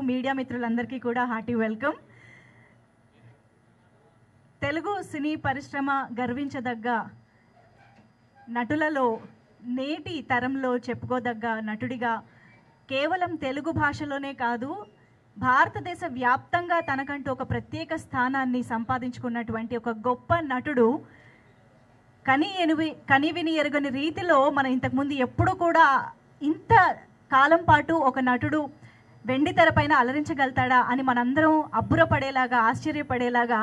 Media మిత్రులందరికీ కూడా hearty welcome. Telugu సినీ పరిశ్రమ గర్వించదగ్గ నటులలో నేటి తరంలో చెప్పుకోదగ్గ నటుడిగా కేవలం తెలుగు భాషలోనే కాదు భారతదేశ వ్యాప్తంగా తనకంటూ ఒక ప్రత్యేక స్థానాన్ని సంపాదించుకున్నటువంటి ఒక గొప్ప నటుడు. కనివిని ఎరుగని రీతిలో మనం ఇంతకుముందు ఎప్పుడు కూడా ఇంత కాలం పాటు ఒక నటుడు వెండి తెరపైన అలరించగలుగుతాడా అని మనందరం అబ్బురపడేలాగా ఆశ్చర్యపడేలాగా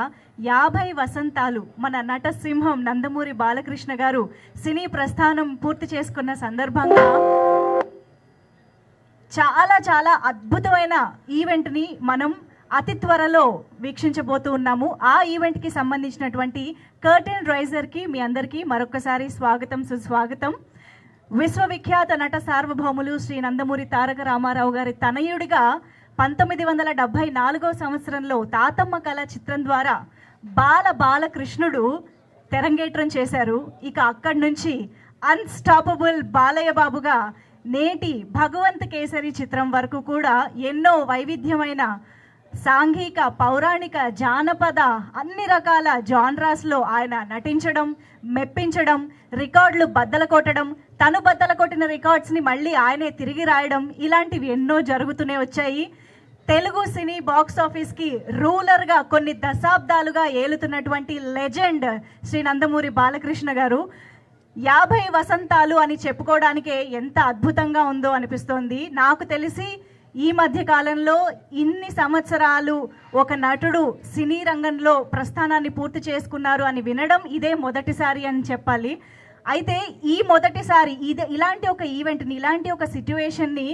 50 వసంతాలు మన నట సింహం నందమూరి బాలకృష్ణ గారు సినీ ప్రస్థానం పూర్తి చేసుకున్న సందర్భంగా చాలా చాలా అద్భుతమైన ఈవెంట్ని మనం అతి త్వరలో వీక్షించబోతూ ఉన్నాము. ఆ ఈవెంట్కి సంబంధించినటువంటి కర్టెన్ రైజర్కి మీ అందరికీ మరొకసారి స్వాగతం, సుస్వాగతం. విశ్వవిఖ్యాత నట సార్వభౌములు శ్రీ నందమూరి తారక రామారావు గారి తనయుడిగా 1974 సంవత్సరంలో తాతమ్మ కళ చిత్రం ద్వారా బాలకృష్ణుడు తెరంగేట్రం చేశారు. ఇక అక్కడి నుంచి అన్స్టాపబుల్ బాలయ్య బాబుగా నేటి భగవంత్ కేసరి చిత్రం వరకు కూడా ఎన్నో వైవిధ్యమైన సాంఘిక, పౌరాణిక, జానపద అన్ని రకాల జాన్రాస్లో ఆయన నటించడం, మెప్పించడం, రికార్డులు బద్దలు కొట్టడం, తను బద్దలు కొట్టిన రికార్డ్స్ని మళ్ళీ ఆయనే తిరిగి రాయడం, ఇలాంటివి ఎన్నో జరుగుతూనే వచ్చాయి. తెలుగు సినీ బాక్స్ ఆఫీస్కి రూలర్గా కొన్ని దశాబ్దాలుగా ఏలుతున్నటువంటి లెజెండ్ శ్రీ నందమూరి బాలకృష్ణ గారు 50 వసంతాలు అని చెప్పుకోవడానికే ఎంత అద్భుతంగా ఉందో అనిపిస్తోంది. నాకు తెలిసి ఈ మధ్య కాలంలో ఇన్ని సంవత్సరాలు ఒక నటుడు సినీ రంగంలో ప్రస్థానాన్ని పూర్తి చేసుకున్నారు అని వినడం ఇదే మొదటిసారి అని చెప్పాలి. అయితే ఈ మొదటిసారి ఇలాంటి ఒక ఈవెంట్ని, ఇలాంటి ఒక సిట్యువేషన్ని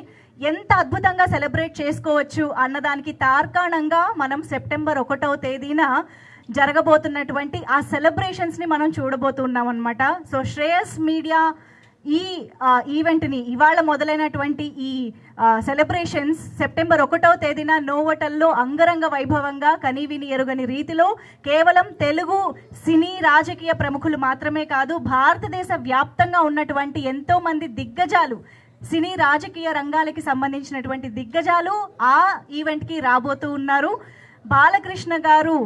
ఎంత అద్భుతంగా సెలబ్రేట్ చేసుకోవచ్చు అన్నదానికి తార్కాణంగా మనం సెప్టెంబర్ 1వ తేదీన జరగబోతున్నటువంటి ఆ సెలబ్రేషన్స్ని మనం చూడబోతున్నాం అనమాట. సో శ్రేయస్ మీడియా ఈ ఈవెంట్ని, ఇవాళ మొదలైనటువంటి ఈ సెలబ్రేషన్స్ సెప్టెంబర్ 1వ తేదీన నోవోటల్లో అంగరంగ వైభవంగా కనివిని ఎరుగని రీతిలో కేవలం తెలుగు సినీ రాజకీయ ప్రముఖులు మాత్రమే కాదు, భారతదేశ వ్యాప్తంగా ఉన్నటువంటి ఎంతోమంది దిగ్గజాలు, సినీ రాజకీయ రంగాలకి సంబంధించినటువంటి దిగ్గజాలు ఆ ఈవెంట్కి రాబోతూ ఉన్నారు. బాలకృష్ణ గారు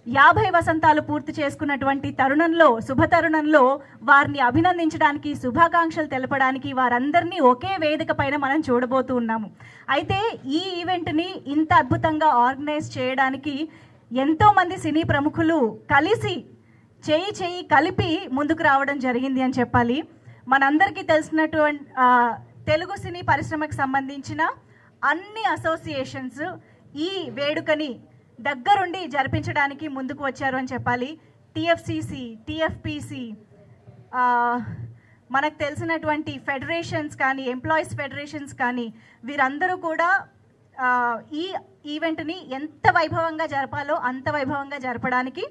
50 వసంతాలు పూర్తి చేసుకున్నటువంటి తరుణంలో, శుభ తరుణంలో వారిని అభినందించడానికి, శుభాకాంక్షలు తెలపడానికి వారందరినీ ఒకే వేదిక పైన మనం చూడబోతూ ఉన్నాము. అయితే ఈ ఈవెంట్ని ఇంత అద్భుతంగా ఆర్గనైజ్ చేయడానికి ఎంతోమంది సినీ ప్రముఖులు కలిసి చేయి కలిపి ముందుకు రావడం జరిగింది అని చెప్పాలి. మనందరికీ తెలిసినటువంటి తెలుగు సినీ పరిశ్రమకు సంబంధించిన అన్ని అసోసియేషన్స్ ఈ వేడుకని దగ్గరుండి జరిపించడానికి ముందుకు వచ్చారు అని చెప్పాలి. టిఎఫ్సిసి, టిఎఫ్పిసి, మనకు తెలిసినటువంటి ఫెడరేషన్స్ కానీ, ఎంప్లాయీస్ ఫెడరేషన్స్ కానీ, వీరందరూ కూడా ఈ ఈవెంట్ని ఎంత వైభవంగా జరపాలో అంత వైభవంగా జరపడానికి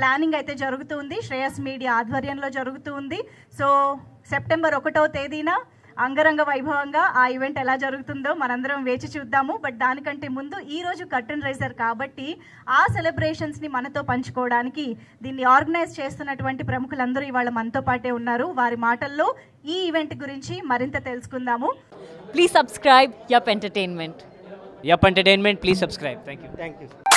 ప్లానింగ్ అయితే జరుగుతుంది. శ్రేయస్ మీడియా ఆధ్వర్యంలో జరుగుతుంది. సో సెప్టెంబర్ 1వ తేదీన అంగరంగ వైభవంగా ఆ ఈవెంట్ ఎలా జరుగుతుందో మనందరం వేచి చూద్దాము. బట్ దానికంటే ముందు ఈరోజు కర్టెన్ రైజర్ కాబట్టి ఆ సెలబ్రేషన్స్ని మనతో పంచుకోవడానికి దీన్ని ఆర్గనైజ్ చేస్తున్నటువంటి ప్రముఖులందరూ ఇవాళ మనతో పాటే ఉన్నారు. వారి మాటల్లో ఈ ఈవెంట్ గురించి మరింత తెలుసుకుందాము. Please subscribe yup entertainment. Yup Entertainment, please subscribe. Thank you.